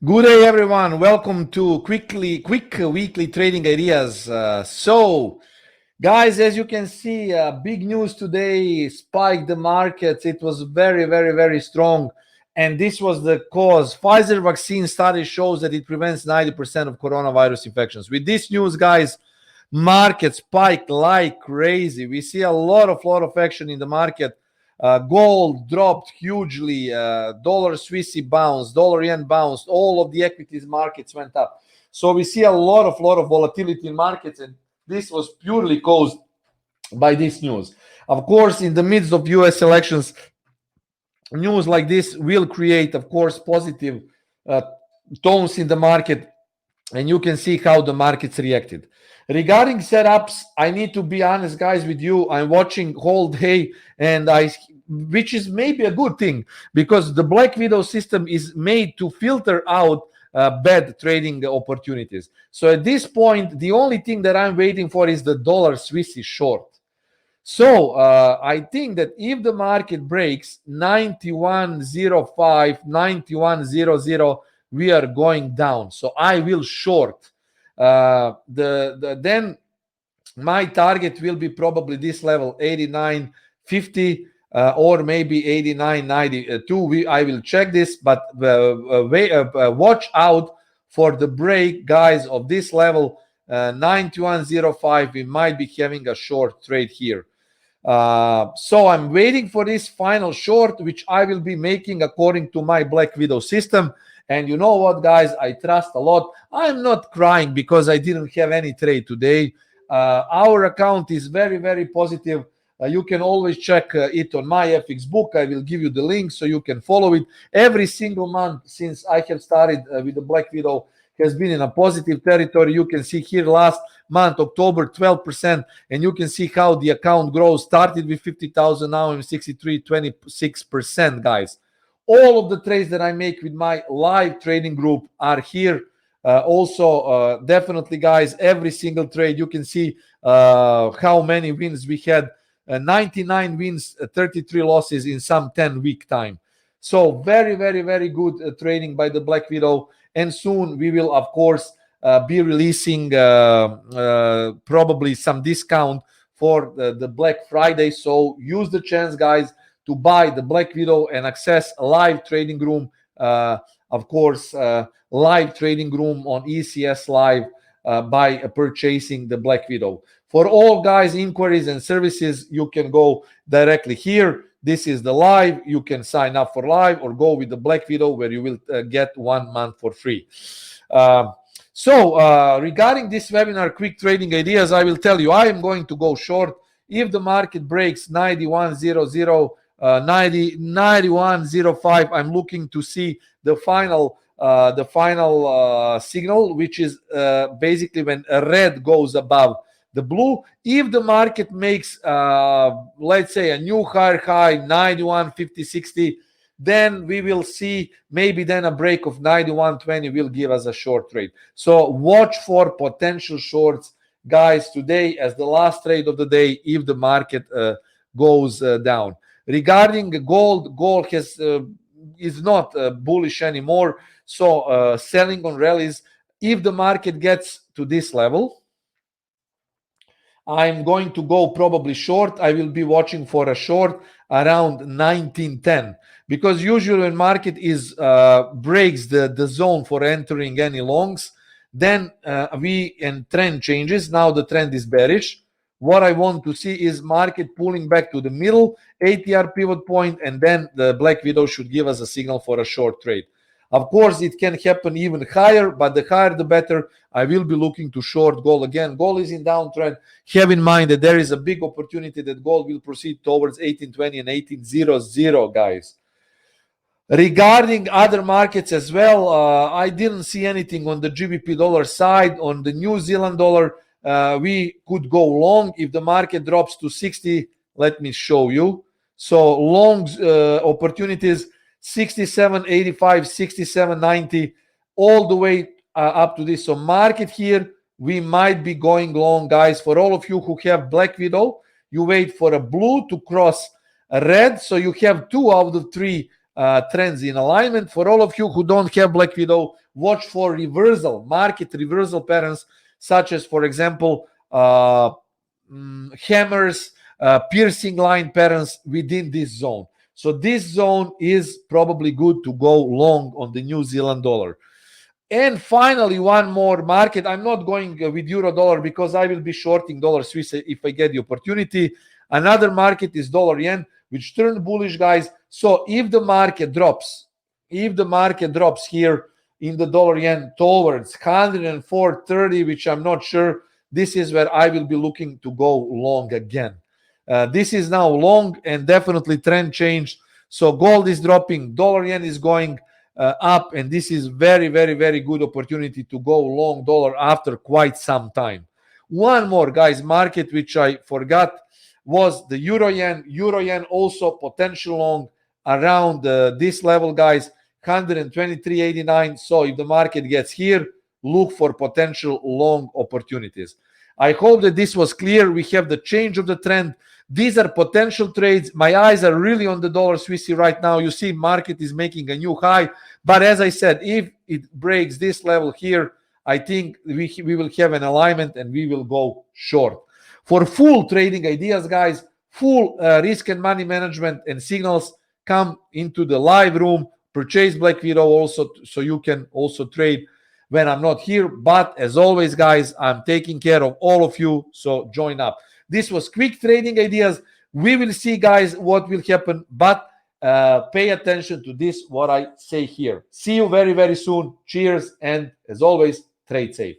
Good day, everyone. Welcome to quick weekly trading ideas. Guys, as you can see, big news today spiked the markets. It was very strong, and this was the cause. Pfizer vaccine study shows that it prevents 90% of coronavirus infections. With this news, guys, market spiked like crazy. We see a lot of action in the market. Gold dropped hugely. Dollar Swissy bounced. Dollar yen bounced. All of the equities markets went up. So we see a lot of volatility in markets, and this was purely caused by this news. Of course, in the midst of U.S. elections, news like this will create, of course, positive tones in the market, and you can see how the markets reacted. Regarding setups, I need to be honest, guys, with you. I'm watching whole day, which is maybe a good thing because the Black Widow system is made to filter out bad trading opportunities. So at this point, the only thing that I'm waiting for is the dollar Swissy short. So I think that if the market breaks 91.05, 91.00, we are going down. So I will short. Then my target will be probably this level 89.50 or maybe 89.92. I will check this, but watch out for the break, guys, of this level 91.05. We might be having a short trade here. So I'm waiting for this final short, which I will be making according to my Black Widow system. And you know what, guys, I trust a lot. I'm not crying because I didn't have any trade today. Our account is very positive. You can always check it on my FX book. I will give you the link so you can follow it. Every single month since I have started with the Black Widow has been in a positive territory. You can see here last month, October, 12%, and you can see how the account grows. Started with 50,000, now I'm 63, 26%, guys. All of the trades that I make with my live trading group are here. Definitely, guys, every single trade, you can see how many wins we had. 99 wins, 33 losses in some 10-week time. So very good trading by the Black Widow. And soon we will, of course, be releasing probably some discount for the Black Friday. So use the chance, guys, to buy the Black Widow and access a live trading room. Of course, live trading room on ECS Live by purchasing the Black Widow. For all, guys, inquiries and services, you can go directly here. This is the live. You can sign up for live or go with the Black Widow where you will get 1 month for free. Regarding this webinar, quick trading ideas, I will tell you, I am going to go short. If the market breaks 91.00, 91.05, I'm looking to see the final signal, which is basically when a red goes above the blue. If the market makes let's say a new higher high 91.50-60, then we will see maybe then a break of 91.20 will give us a short trade. So watch for potential shorts, guys, today as the last trade of the day if the market goes down. Regarding gold is not bullish anymore. So selling on rallies. If the market gets to this level, I'm going to go probably short. I will be watching for a short around 1910 because usually when market is breaks the zone for entering any longs, then trend changes. Now the trend is bearish. What I want to see is market pulling back to the middle ATR pivot point, and then the Black Widow should give us a signal for a short trade. Of course, it can happen even higher, but the higher the better. I will be looking to short gold again. Gold is in downtrend. Have in mind that there is a big opportunity that gold will proceed towards 1820 and 1800, guys. Regarding other markets as well, I didn't see anything on the GBP dollar side. On the New Zealand dollar, we could go long if the market drops to 60. Let me show you. So long opportunities 67.85, 67.90, all the way up to this. So market here, we might be going long, guys. For all of you who have Black Widow, you wait for a blue to cross a red. So you have 2 out of 3 trends in alignment. For all of you who don't have Black Widow, watch for reversal, market reversal patterns, such as, for example, hammers, piercing line patterns within this zone. So this zone is probably good to go long on the New Zealand dollar. And finally, one more market. I'm not going with euro dollar because I will be shorting dollar Swiss if I get the opportunity. Another market is dollar yen, which turned bullish, guys. So if the market drops here in the dollar yen towards 104.30, which I'm not sure, this is where I will be looking to go long again. This is now long and definitely trend changed. So gold is dropping, dollar yen is going up, and this is very, very, very good opportunity to go long dollar after quite some time. One more, guys, market which I forgot was the euro yen. Euro yen also potential long around this level, guys, 123.89. So if the market gets here, look for potential long opportunities. I hope that this was clear. We have the change of the trend. These are potential trades. My eyes are really on the dollar Swissy right now. You see market is making a new high. But as I said, if it breaks this level here, I think we will have an alignment and we will go short. For full trading ideas, guys, full risk and money management and signals, come into the live room, purchase Black Widow also, so you can also trade when I'm not here. But as always, guys, I'm taking care of all of you, so join up. This was quick trading ideas. We will see, guys, what will happen, but pay attention to this, what I say here. See you very, very soon. Cheers, and as always, trade safe.